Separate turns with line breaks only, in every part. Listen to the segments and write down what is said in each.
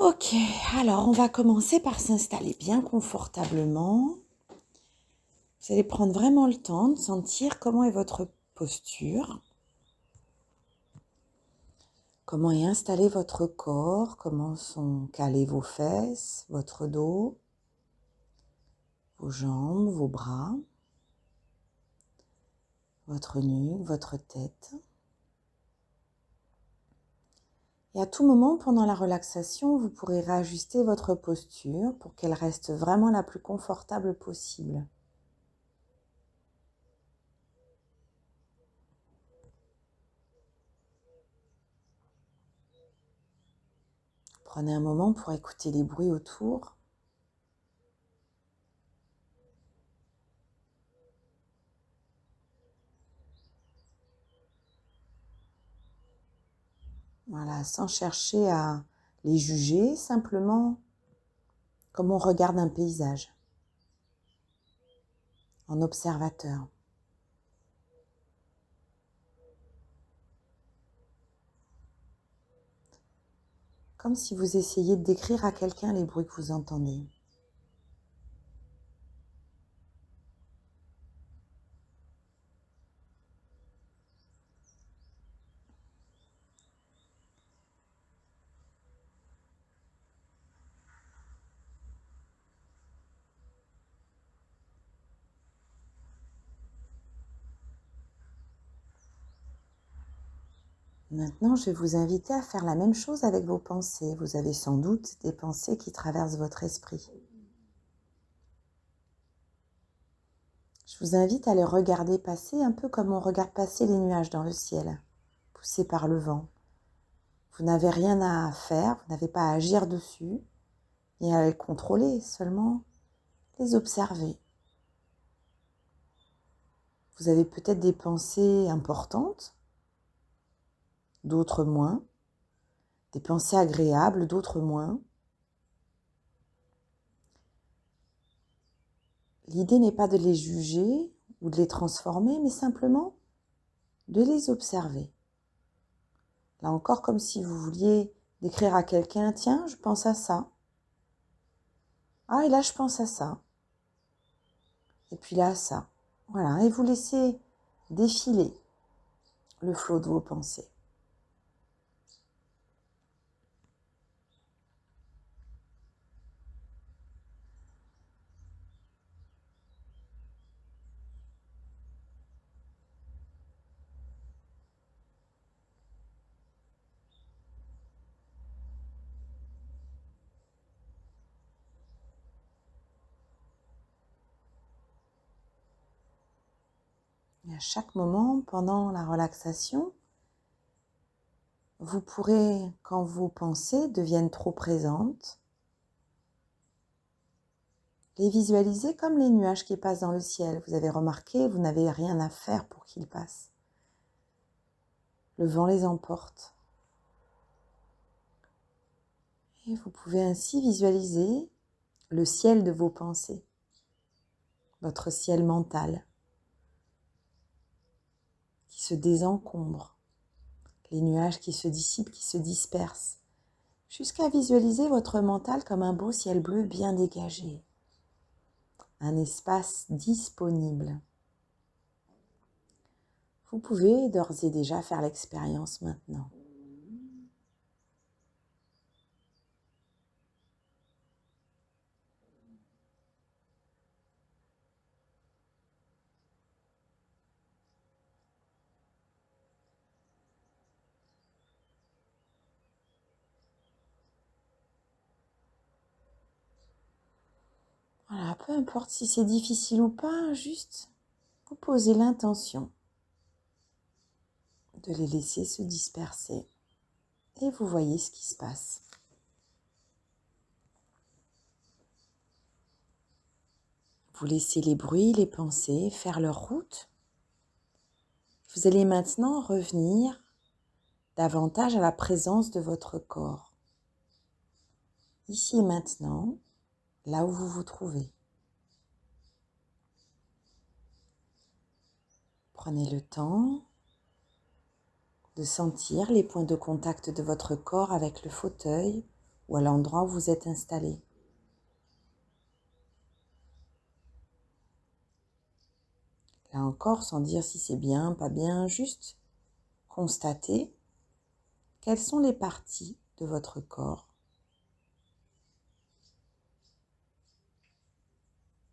Ok, alors on va commencer par s'installer bien confortablement. Vous allez prendre vraiment le temps de sentir comment est votre posture, comment est installé votre corps, comment sont calées vos fesses, votre dos, vos jambes, vos bras, votre nuque, votre tête. Et à tout moment pendant la relaxation, vous pourrez réajuster votre posture pour qu'elle reste vraiment la plus confortable possible. Prenez un moment pour écouter les bruits autour. Voilà, sans chercher à les juger, simplement comme on regarde un paysage, en observateur. Comme si vous essayiez de décrire à quelqu'un les bruits que vous entendez. Maintenant, je vais vous inviter à faire la même chose avec vos pensées. Vous avez sans doute des pensées qui traversent votre esprit. Je vous invite à les regarder passer un peu comme on regarde passer les nuages dans le ciel, poussés par le vent. Vous n'avez rien à faire, vous n'avez pas à agir dessus, ni à les contrôler, seulement les observer. Vous avez peut-être des pensées importantes, d'autres moins, des pensées agréables, d'autres moins. L'idée n'est pas de les juger ou de les transformer, mais simplement de les observer. Là encore, comme si vous vouliez décrire à quelqu'un, tiens, je pense à ça. Ah, et là, je pense à ça. Et puis là, ça. Voilà, et vous laissez défiler le flot de vos pensées. Et à chaque moment, pendant la relaxation, vous pourrez, quand vos pensées deviennent trop présentes, les visualiser comme les nuages qui passent dans le ciel. Vous avez remarqué, vous n'avez rien à faire pour qu'ils passent. Le vent les emporte. Et vous pouvez ainsi visualiser le ciel de vos pensées, votre ciel mental, qui se désencombre, les nuages qui se dissipent, qui se dispersent, jusqu'à visualiser votre mental comme un beau ciel bleu bien dégagé, un espace disponible. Vous pouvez d'ores et déjà faire l'expérience maintenant. Voilà, peu importe si c'est difficile ou pas, juste vous posez l'intention de les laisser se disperser et vous voyez ce qui se passe. Vous laissez les bruits, les pensées faire leur route. Vous allez maintenant revenir davantage à la présence de votre corps. Ici et maintenant, là où vous vous trouvez. Prenez le temps de sentir les points de contact de votre corps avec le fauteuil ou à l'endroit où vous êtes installé. Là encore, sans dire si c'est bien, pas bien, juste constatez quelles sont les parties de votre corps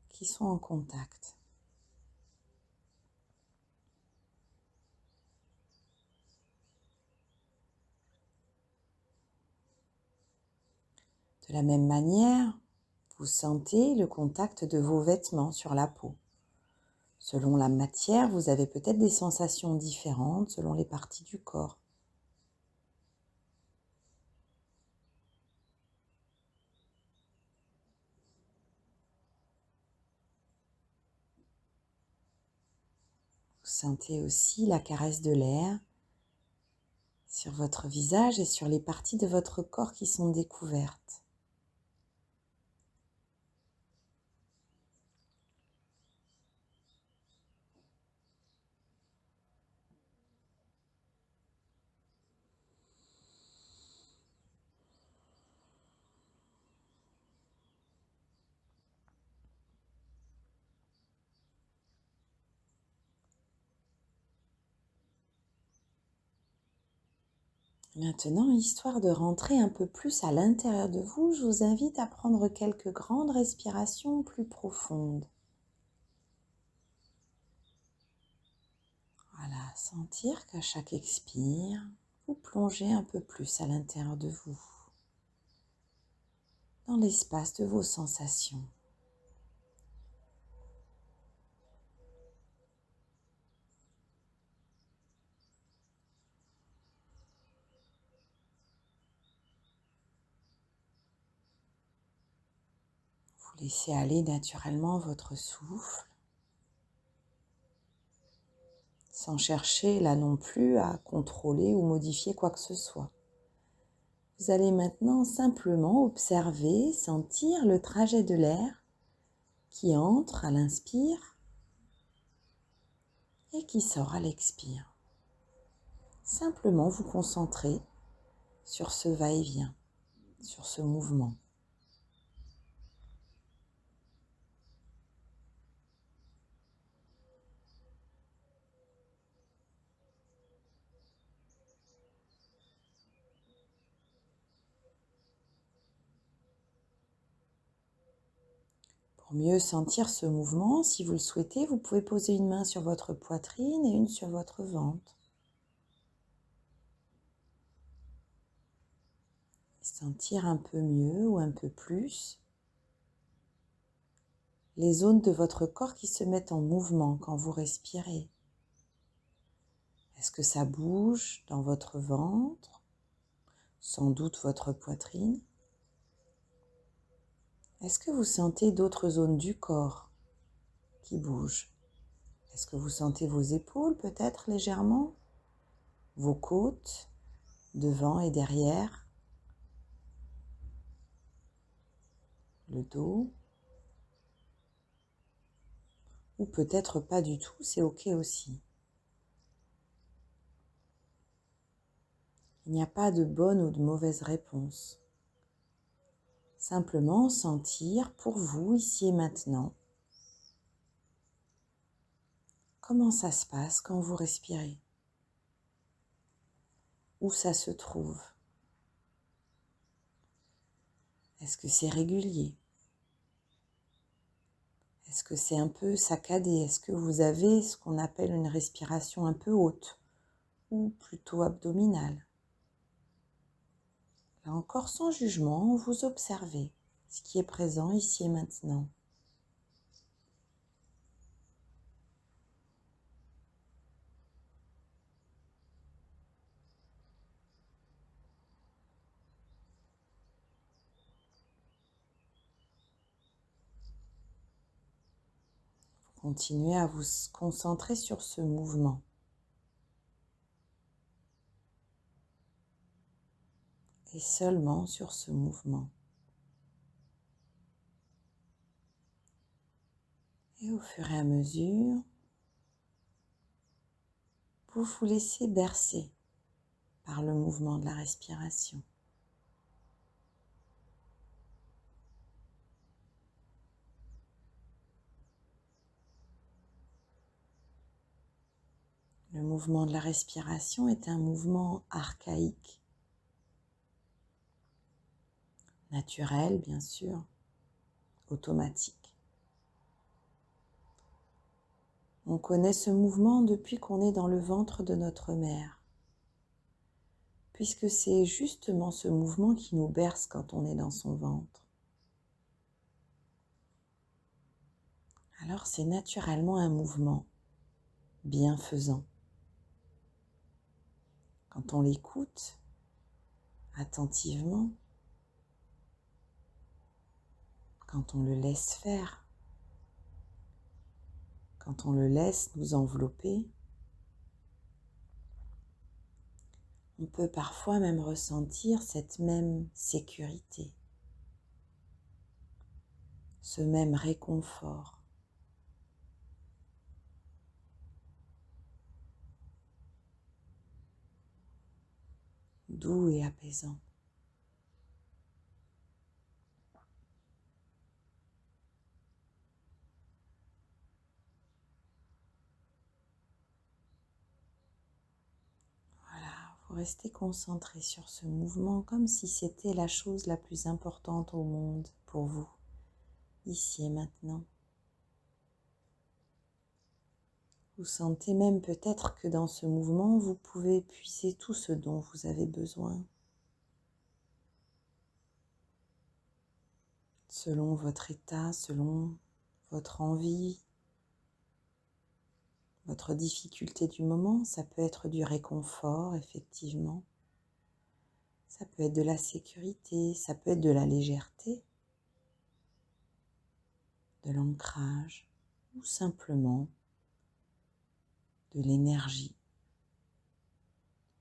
qui sont en contact. De la même manière, vous sentez le contact de vos vêtements sur la peau. Selon la matière, vous avez peut-être des sensations différentes selon les parties du corps. Vous sentez aussi la caresse de l'air sur votre visage et sur les parties de votre corps qui sont découvertes. Maintenant, histoire de rentrer un peu plus à l'intérieur de vous, je vous invite à prendre quelques grandes respirations plus profondes. Voilà, sentir qu'à chaque expire, vous plongez un peu plus à l'intérieur de vous, dans l'espace de vos sensations. Vous laissez aller naturellement votre souffle, sans chercher là non plus à contrôler ou modifier quoi que ce soit. Vous allez maintenant simplement observer, sentir le trajet de l'air qui entre à l'inspire et qui sort à l'expire. Simplement vous concentrer sur ce va-et-vient, sur ce mouvement. Pour mieux sentir ce mouvement, si vous le souhaitez, vous pouvez poser une main sur votre poitrine et une sur votre ventre. Sentir un peu mieux ou un peu plus les zones de votre corps qui se mettent en mouvement quand vous respirez. Est-ce que ça bouge dans votre ventre? Sans doute votre poitrine. Est-ce que vous sentez d'autres zones du corps qui bougent? Est-ce que vous sentez vos épaules peut-être légèrement? Vos côtes, devant et derrière? Le dos? Ou peut-être pas du tout, c'est ok aussi. Il n'y a pas de bonne ou de mauvaise réponse. Simplement sentir pour vous, ici et maintenant, comment ça se passe quand vous respirez. Où ça se trouve. Est-ce que c'est régulier? Est-ce que c'est un peu saccadé? Est-ce que vous avez ce qu'on appelle une respiration un peu haute ou plutôt abdominale? Là encore, sans jugement, vous observez ce qui est présent ici et maintenant. Continuez à vous concentrer sur ce mouvement. Et seulement sur ce mouvement. Et au fur et à mesure, vous vous laissez bercer par le mouvement de la respiration. mouvement de la respiration est un mouvement archaïque, naturel bien sûr, automatique. On connaît ce mouvement depuis qu'on est dans le ventre de notre mère, puisque c'est justement ce mouvement qui nous berce quand on est dans son ventre. Alors c'est naturellement un mouvement bienfaisant. Quand on l'écoute attentivement, quand on le laisse faire, quand on le laisse nous envelopper, on peut parfois même ressentir cette même sécurité, ce même réconfort. Doux et apaisant. Voilà, vous restez concentré sur ce mouvement comme si c'était la chose la plus importante au monde pour vous, ici et maintenant. Vous sentez même peut-être que dans ce mouvement, vous pouvez puiser tout ce dont vous avez besoin, selon votre état, selon votre envie, votre difficulté du moment. Ça peut être du réconfort, effectivement. Ça peut être de la sécurité, ça peut être de la légèreté, de l'ancrage, ou simplement de l'énergie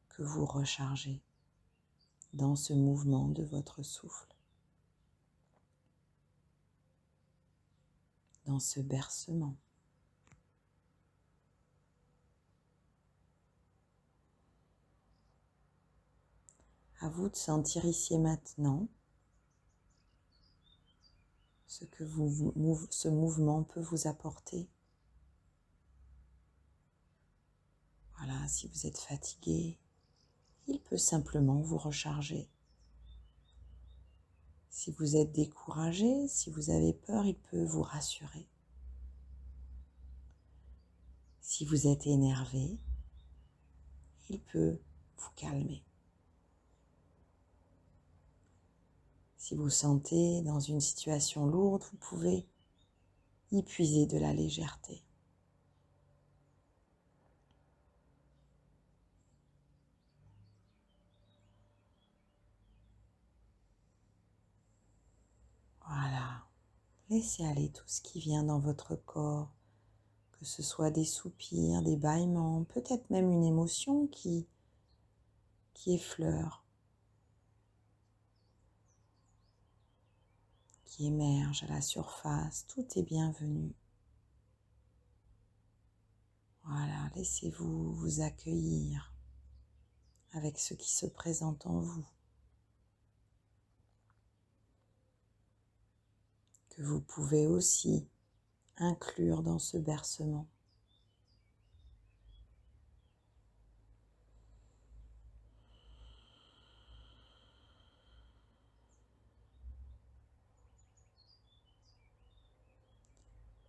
que vous rechargez dans ce mouvement de votre souffle, dans ce bercement. À vous de sentir ici et maintenant ce que ce mouvement peut vous apporter. Voilà, si vous êtes fatigué, il peut simplement vous recharger. Si vous êtes découragé, si vous avez peur, il peut vous rassurer. Si vous êtes énervé, il peut vous calmer. Si vous sentez dans une situation lourde, vous pouvez y puiser de la légèreté. Voilà, laissez aller tout ce qui vient dans votre corps, que ce soit des soupirs, des bâillements, peut-être même une émotion qui effleure, qui émerge à la surface. Tout est bienvenu. Voilà, laissez-vous vous accueillir avec ce qui se présente en vous, que vous pouvez aussi inclure dans ce bercement.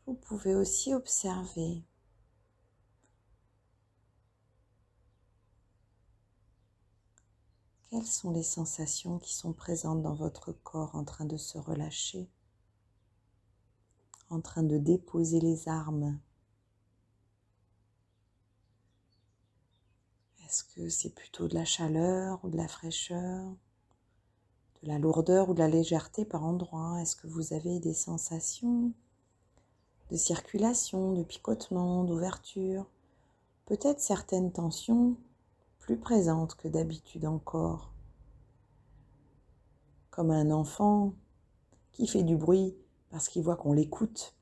Vous pouvez aussi observer quelles sont les sensations qui sont présentes dans votre corps en train de se relâcher, en train de déposer les armes. Est-ce que c'est plutôt de la chaleur ou de la fraîcheur, de la lourdeur ou de la légèreté par endroits? Est-ce que vous avez des sensations de circulation, de picotement, d'ouverture? Peut-être certaines tensions plus présentes que d'habitude encore, comme un enfant qui fait du bruit parce qu'il voit qu'on l'écoute.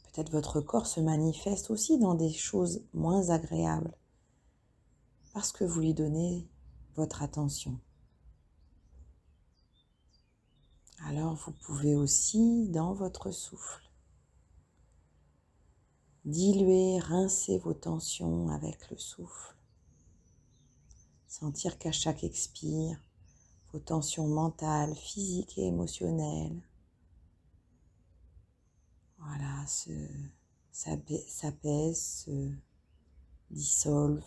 Peut-être votre corps se manifeste aussi dans des choses moins agréables parce que vous lui donnez votre attention. Alors vous pouvez aussi, dans votre souffle, diluer, rincer vos tensions avec le souffle. Sentir qu'à chaque expire, vos tensions mentales, physiques et émotionnelles, voilà, s'apaisent, se dissolvent.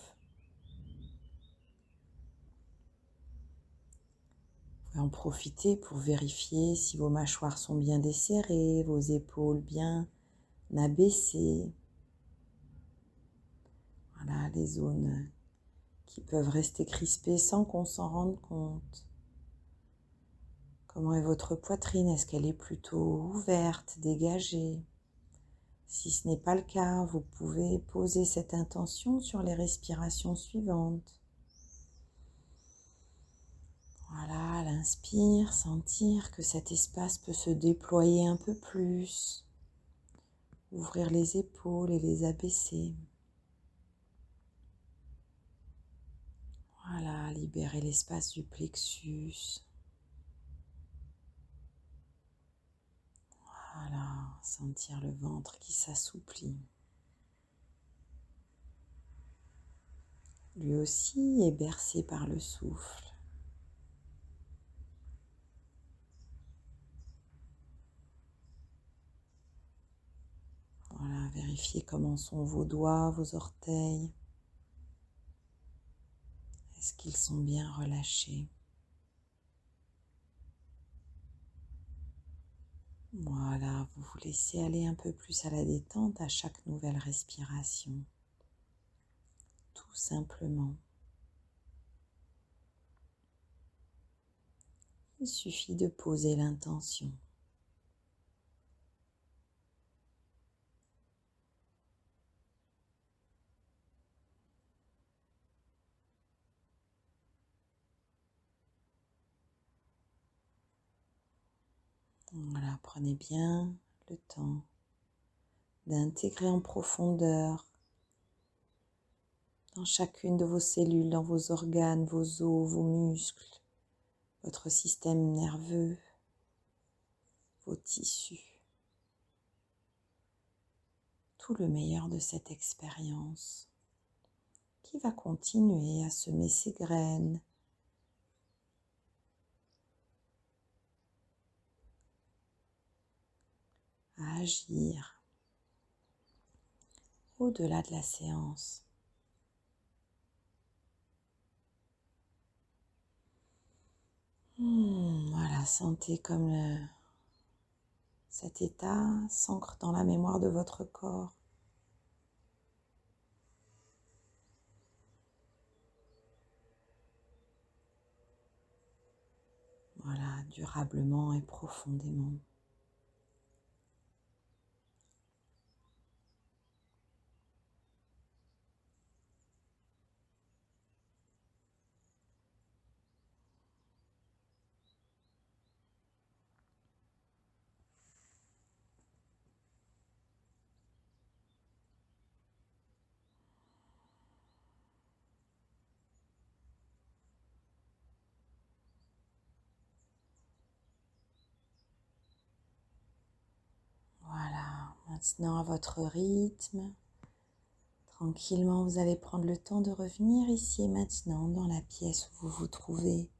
Vous pouvez en profiter pour vérifier si vos mâchoires sont bien desserrées, vos épaules bien abaissées. Voilà, les zones qui peuvent rester crispées sans qu'on s'en rende compte. Comment est votre poitrine? Est-ce qu'elle est plutôt ouverte, dégagée? Si ce n'est pas le cas, vous pouvez poser cette intention sur les respirations suivantes. Voilà, à l'inspire, sentir que cet espace peut se déployer un peu plus. Ouvrir les épaules et les abaisser. Voilà, libérer l'espace du plexus. Voilà, sentir le ventre qui s'assouplit. Lui aussi est bercé par le souffle. Voilà, vérifiez comment sont vos doigts, vos orteils. Est-ce qu'ils sont bien relâchés? Voilà, vous vous laissez aller un peu plus à la détente à chaque nouvelle respiration. Tout simplement. Il suffit de poser l'intention. Voilà, prenez bien le temps d'intégrer en profondeur dans chacune de vos cellules, dans vos organes, vos os, vos muscles, votre système nerveux, vos tissus. Tout le meilleur de cette expérience qui va continuer à semer ses graines, à agir au-delà de la séance. Voilà, sentez comme cet état s'ancre dans la mémoire de votre corps. Voilà, durablement et profondément. Voilà, maintenant à votre rythme, tranquillement vous allez prendre le temps de revenir ici et maintenant dans la pièce où vous vous trouvez.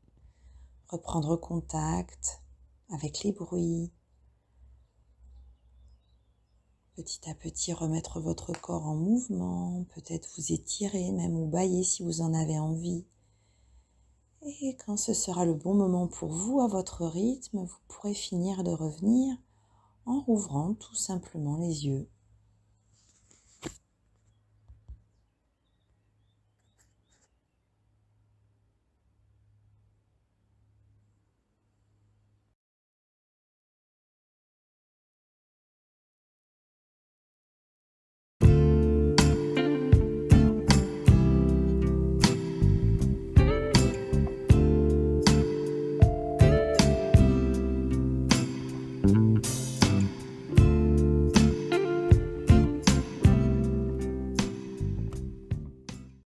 Reprendre contact avec les bruits. Petit à petit remettre votre corps en mouvement, peut-être vous étirer même ou bâiller si vous en avez envie. Et quand ce sera le bon moment pour vous, à votre rythme, vous pourrez finir de revenir en rouvrant tout simplement les yeux.